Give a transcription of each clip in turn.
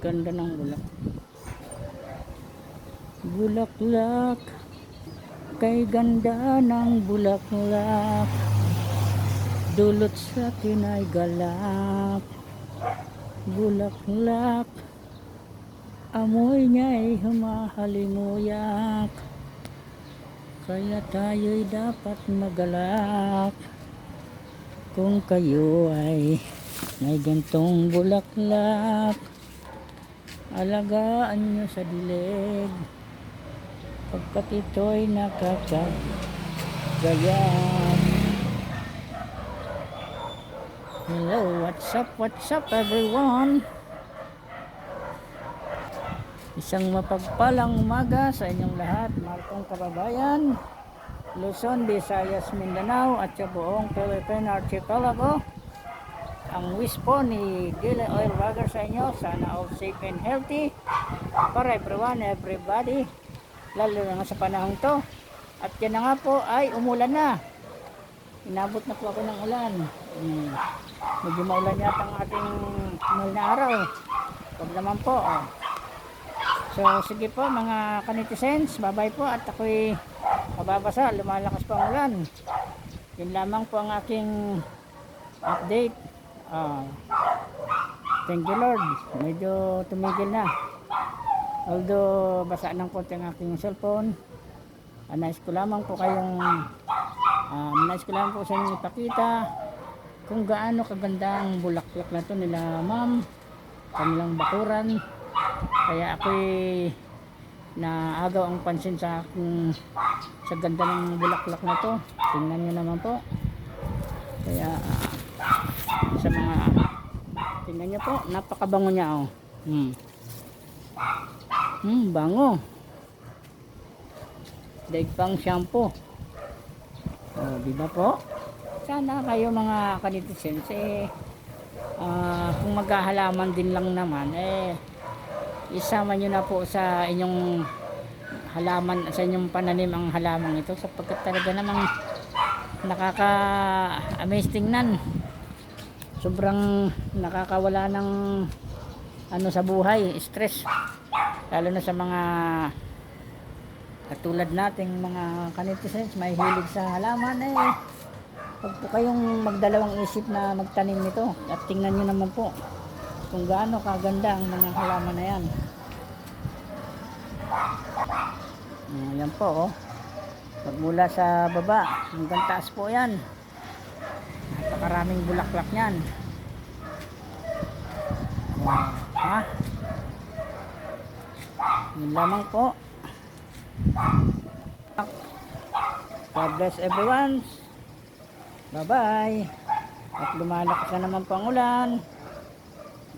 Ganda ng bulak. Bulaklak, kay ganda ng bulaklak, dulot sa akin ay galak. Bulaklak, amoy niya'y humahalimuyak, kaya tayo'y dapat magalak. Kung kayo ay may gantong bulaklak, alagaan nyo sa dilig, pagkat ito'y nakakagayak. Hello, what's up everyone? Isang mapagpalang umaga sa inyong lahat, mahal kong kababayan, Luzon, Visayas, Mindanao at sa buong Philippine Archipelago. Ang wish po ni Daily Oil Vlogger sa inyo, sana all safe and healthy for everyone, everybody, lalo na sa panahon to. At yan na nga po ay umulan na. Inabot na po ako ng ulan. Medyo maulan yata ang ating mahal na araw. Huwag naman po. So sige po mga kanitizens, bye-bye po at ako'y mababasa, lumalakas pa ang ulan. Yun lamang po ang aking update. Thank you Lord, medyo tumigil na, although basa ng konti ang aking cellphone. Nais ko lamang po sa inyo ipakita kung gaano kaganda ang bulaklak na to nila ma'am, kanilang bakuran. Kaya ako'y naagaw ang pansin sa ganda ng bulaklak na to. Tingnan nyo naman po. Kaya sa mga tingnan nyo po, napakabango niya bango. Daig pang shampoo. Diba po? Sana kayo mga kanitizens kung maghahalaman din lang naman isama nyo na po sa inyong halaman, sa inyong pananim ang halaman ito, sapagkat talaga namang nakaka-amaze tingnan. Sobrang nakakawala ng sa buhay, stress, lalo na sa mga katulad nating mga kanitizens may hilig sa halaman. Huwag po kayong magdalawang isip na magtanim nito at tingnan nyo naman po kung gaano kaganda ang mga halaman na yan. Yan po magmula sa baba hanggang taas po yan, napakaraming bulaklak nyan. Yun lamang po. God bless everyone. Bye bye. At lumalakas na naman po ang ulan.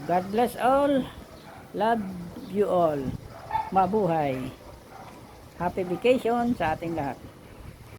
God bless all. Love you all. Mabuhay. Happy vacation sa ating lahat.